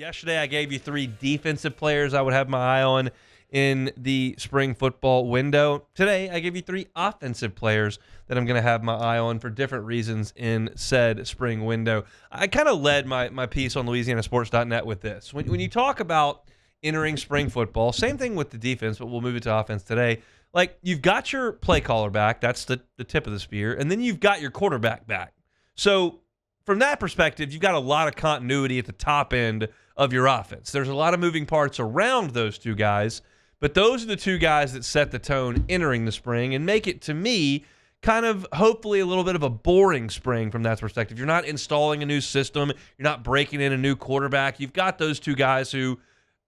Yesterday, I gave you 3 defensive players I would have my eye on in the spring football window. Today, I give you 3 offensive players that I'm going to have my eye on for different reasons in said spring window. I kind of led my piece on LouisianaSports.net with this. When you talk about entering spring football, same thing with the defense, but we'll move it to offense today. Like, you've got your play caller back. That's the tip of the spear. And then you've got your quarterback back. So from that perspective, you've got a lot of continuity at the top end of your offense. There's a lot of moving parts around those 2 guys, but those are the 2 guys that set the tone entering the spring and make it, to me, kind of hopefully a little bit of a boring spring from that perspective. You're not installing a new system. You're not breaking in a new quarterback. You've got those 2 guys who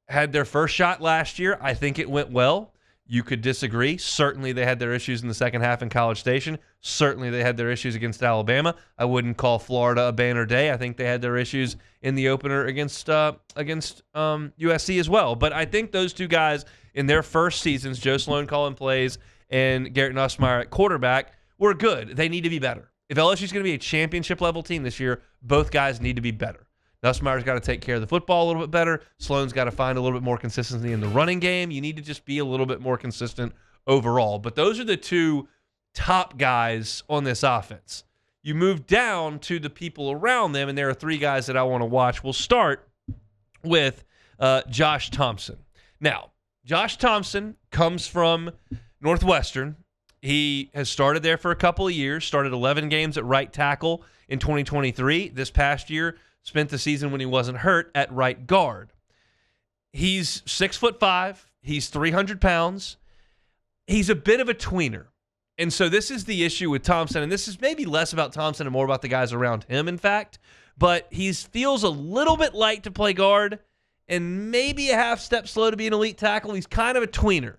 had their first shot last year. I think it went well. You could disagree. Certainly they had their issues in the second half in College Station. Certainly they had their issues against Alabama. I wouldn't call Florida a banner day. I think they had their issues in the opener against USC as well. But I think those 2 guys in their first seasons, Joe Sloan calling plays and Garrett Nussmeier at quarterback, were good. They need to be better. If LSU is going to be a championship-level team this year, both guys need to be better. Nussmeier's got to take care of the football a little bit better. Sloan's got to find a little bit more consistency in the running game. You need to just be a little bit more consistent overall. But those are the 2 top guys on this offense. You move down to the people around them, and there are 3 guys that I want to watch. We'll start with Josh Thompson. Now, Josh Thompson comes from Northwestern. He has started there for a couple of years, started 11 games at right tackle in 2023. This past year, spent the season when he wasn't hurt at right guard. He's 6'5". He's 300 pounds. He's a bit of a tweener. And so this is the issue with Thompson, and this is maybe less about Thompson and more about the guys around him, in fact. But he feels a little bit light to play guard and maybe a half step slow to be an elite tackle. He's kind of a tweener.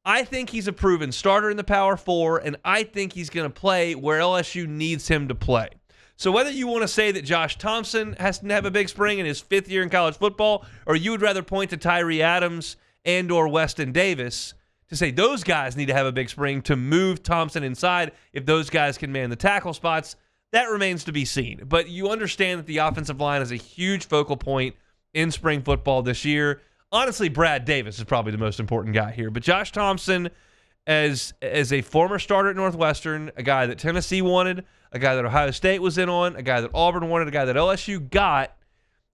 I think he's a proven starter in the Power 4, and I think he's going to play where LSU needs him to play. So whether you want to say that Josh Thompson has to have a big spring in his 5th year in college football, or you would rather point to Tyree Adams and or Weston Davis to say those guys need to have a big spring to move Thompson inside if those guys can man the tackle spots, that remains to be seen. But you understand that the offensive line is a huge focal point in spring football this year. Honestly, Brad Davis is probably the most important guy here. But Josh Thompson, as a former starter at Northwestern, a guy that Tennessee wanted, a guy that Ohio State was in on, a guy that Auburn wanted, a guy that LSU got,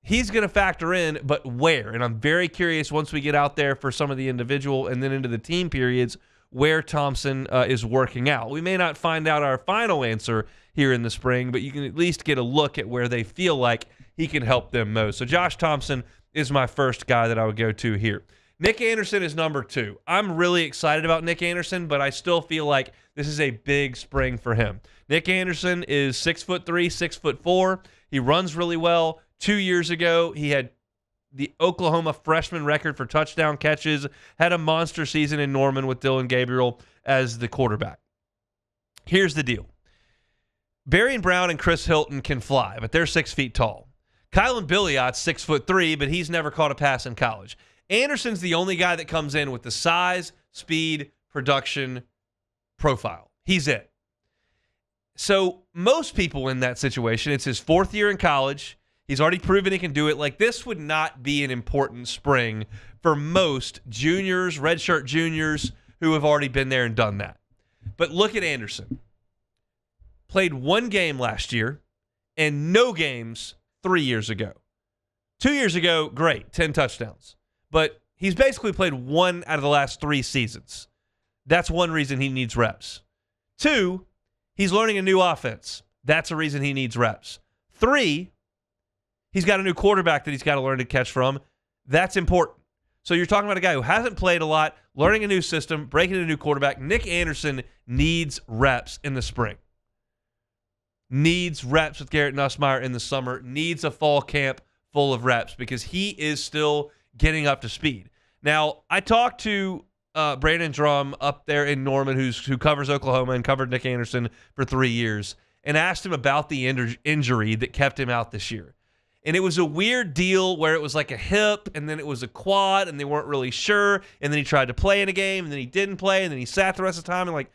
he's going to factor in, but where? And I'm very curious once we get out there for some of the individual and then into the team periods where Thompson is working out. We may not find out our final answer here in the spring, but you can at least get a look at where they feel like he can help them most. So Josh Thompson is my first guy that I would go to here. Nic Anderson is number 2. I'm really excited about Nic Anderson, but I still feel like this is a big spring for him. Nic Anderson is 6'3", 6'4". He runs really well. 2 years ago, he had the Oklahoma freshman record for touchdown catches, had a monster season in Norman with Dylan Gabriel as the quarterback. Here's the deal. Barry and Brown and Chris Hilton can fly, but they're 6 feet tall. Kylan Billiott's 6'3", but he's never caught a pass in college. Anderson's the only guy that comes in with the size, speed, production profile. He's it. So most people in that situation, it's his 4th year in college. He's already proven he can do it. Like, this would not be an important spring for most juniors, redshirt juniors who have already been there and done that. But look at Anderson. Played 1 game last year and no games 3 years ago. 2 years ago, great, 10 touchdowns. But he's basically played 1 out of the last 3 seasons. That's one reason he needs reps. 2, he's learning a new offense. That's a reason he needs reps. 3, he's got a new quarterback that he's got to learn to catch from. That's important. So you're talking about a guy who hasn't played a lot, learning a new system, breaking a new quarterback. Nic Anderson needs reps in the spring. Needs reps with Garrett Nussmeier in the summer. Needs a fall camp full of reps because he is still getting up to speed. Now, I talked to Brandon Drum up there in Norman, who covers Oklahoma and covered Nic Anderson for 3 years, and asked him about the injury that kept him out this year. And it was a weird deal where it was like a hip, and then it was a quad, and they weren't really sure. And then he tried to play in a game, and then he didn't play, and then he sat the rest of the time. And like,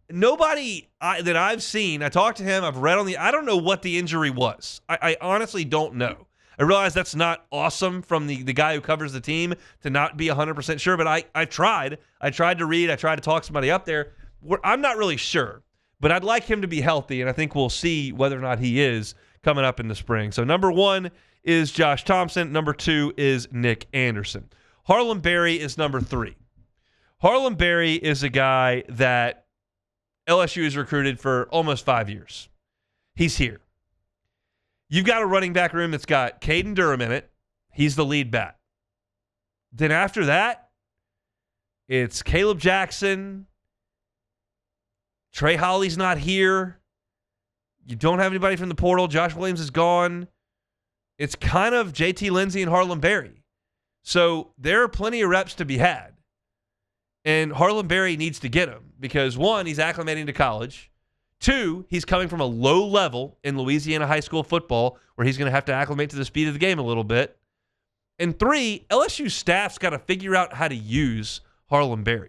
nobody that I've seen, I talked to him, I've read on I don't know what the injury was. I honestly don't know. I realize that's not awesome from the guy who covers the team to not be 100% sure, but I tried. I tried to read. I tried to talk somebody up there. I'm not really sure, but I'd like him to be healthy, and I think we'll see whether or not he is coming up in the spring. So number 1 is Josh Thompson. Number 2 is Nic Anderson. Harlem Berry is number 3. Harlem Berry is a guy that LSU has recruited for almost 5 years. He's here. You've got a running back room that's got Caden Durham in it. He's the lead back. Then after that, it's Caleb Jackson. Trey Holly's not here. You don't have anybody from the portal. Josh Williams is gone. It's kind of JT Lindsey and Harlem Berry. So there are plenty of reps to be had. And Harlem Berry needs to get them because, 1, he's acclimating to college. 2, he's coming from a low level in Louisiana high school football where he's going to have to acclimate to the speed of the game a little bit. And 3, LSU staff's got to figure out how to use Harlem Berry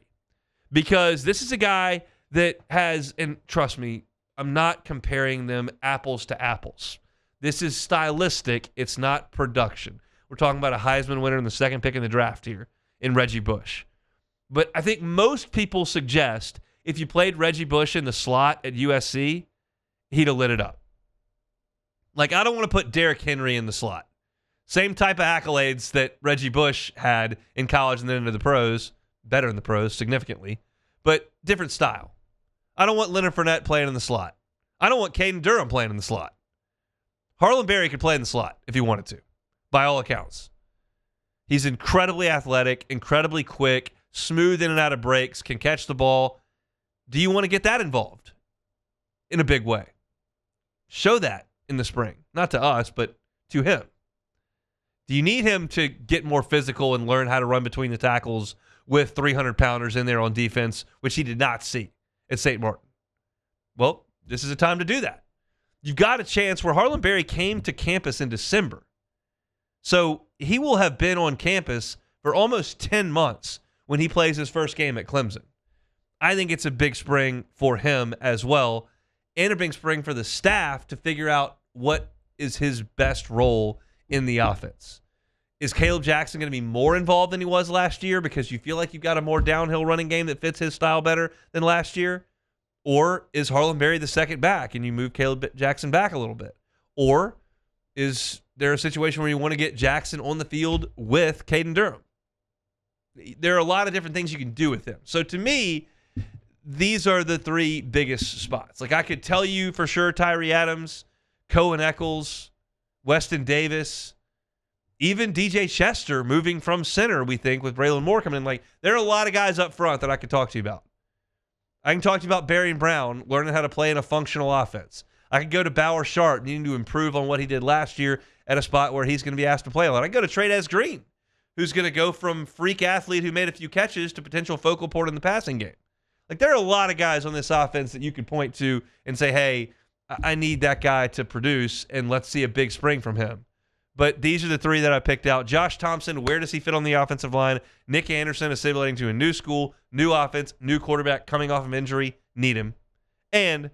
because this is a guy that has, and trust me, I'm not comparing them apples to apples. This is stylistic. It's not production. We're talking about a Heisman winner in the 2nd pick in the draft here in Reggie Bush. But I think most people suggest if you played Reggie Bush in the slot at USC, he'd have lit it up. Like, I don't want to put Derrick Henry in the slot. Same type of accolades that Reggie Bush had in college and then into the pros. Better in the pros, significantly. But different style. I don't want Leonard Fournette playing in the slot. I don't want Caden Durham playing in the slot. Harlem Berry could play in the slot if he wanted to, by all accounts. He's incredibly athletic, incredibly quick, smooth in and out of breaks, can catch the ball. Do you want to get that involved in a big way? Show that in the spring. Not to us, but to him. Do you need him to get more physical and learn how to run between the tackles with 300-pounders in there on defense, which he did not see at St. Martin? Well, this is a time to do that. You've got a chance where Harlem Berry came to campus in December. So he will have been on campus for almost 10 months when he plays his first game at Clemson. I think it's a big spring for him as well, and a big spring for the staff to figure out what is his best role in the offense. Is Caleb Jackson going to be more involved than he was last year because you feel like you've got a more downhill running game that fits his style better than last year? Or is Harlem Berry the second back and you move Caleb Jackson back a little bit? Or is there a situation where you want to get Jackson on the field with Caden Durham? There are a lot of different things you can do with him. So to me, these are the 3 biggest spots. Like, I could tell you for sure Tyree Adams, Cohen Eccles, Weston Davis, even DJ Chester moving from center, we think, with Braylon Moore coming in. Like, there are a lot of guys up front that I could talk to you about. I can talk to you about Barry and Brown learning how to play in a functional offense. I could go to Bauer Sharp needing to improve on what he did last year at a spot where he's going to be asked to play a lot. I can go to Trey Green, who's going to go from freak athlete who made a few catches to potential focal point in the passing game. Like, there are a lot of guys on this offense that you could point to and say, hey, I need that guy to produce, and let's see a big spring from him. But these are the 3 that I picked out. Josh Thompson, where does he fit on the offensive line? Nic Anderson, assimilating to a new school, new offense, new quarterback, coming off of injury, need him. And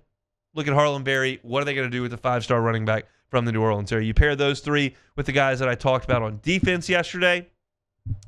look at Harlem Berry. What are they going to do with the 5-star running back from the New Orleans area? You pair those 3 with the guys that I talked about on defense yesterday.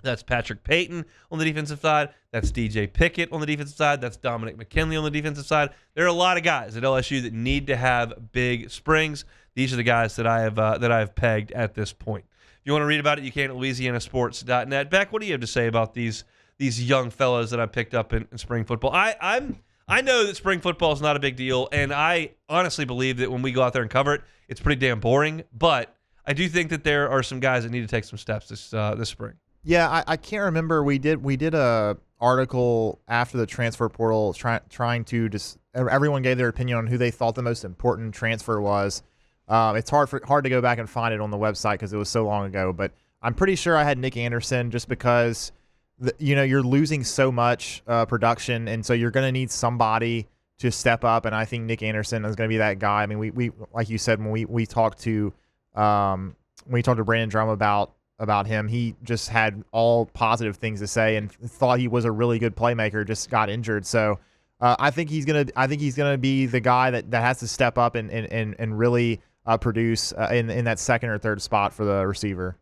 That's Patrick Payton on the defensive side. That's DJ Pickett on the defensive side. That's Dominic McKinley on the defensive side. There are a lot of guys at LSU that need to have big springs. These are the guys that I have pegged at this point. If you want to read about it, you can at LouisianaSports.net. Beck, what do you have to say about these young fellows that I picked up in spring football? I know that spring football is not a big deal, and I honestly believe that when we go out there and cover it, it's pretty damn boring. But I do think that there are some guys that need to take some steps this spring. Yeah, I can't remember. We did a article after the transfer portal trying to just everyone gave their opinion on who they thought the most important transfer was. It's hard to go back and find it on the website because it was so long ago. But I'm pretty sure I had Nic Anderson just because you're losing so much production, and so you're going to need somebody to step up. And I think Nic Anderson is going to be that guy. I mean, we like you said when we talked to Brandon Drum about him, he just had all positive things to say and thought he was a really good playmaker. Just got injured, so I think he's gonna be the guy that has to step up and really produce in that second or third spot for the receiver.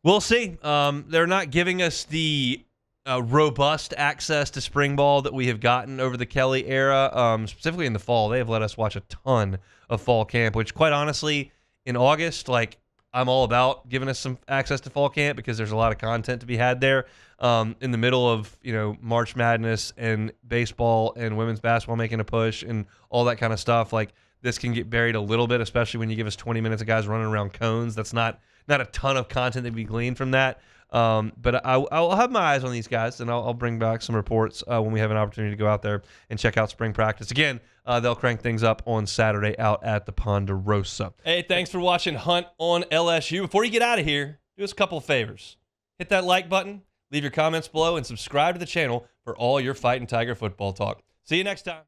We'll see. They're not giving us the robust access to spring ball that we have gotten over the Kelly era, specifically in the fall. They have let us watch a ton of fall camp, which quite honestly, in August, like, I'm all about giving us some access to fall camp because there's a lot of content to be had there. In the middle of, March Madness and baseball and women's basketball making a push and all that kind of stuff, like, this can get buried a little bit, especially when you give us 20 minutes of guys running around cones. That's not a ton of content that we gleaned from that. But I'll have my eyes on these guys, and I'll bring back some reports when we have an opportunity to go out there and check out spring practice. Again, they'll crank things up on Saturday out at the Ponderosa. Hey, thanks for watching Hunt on LSU. Before you get out of here, do us a couple of favors. Hit that like button, leave your comments below, and subscribe to the channel for all your Fighting Tiger football talk. See you next time.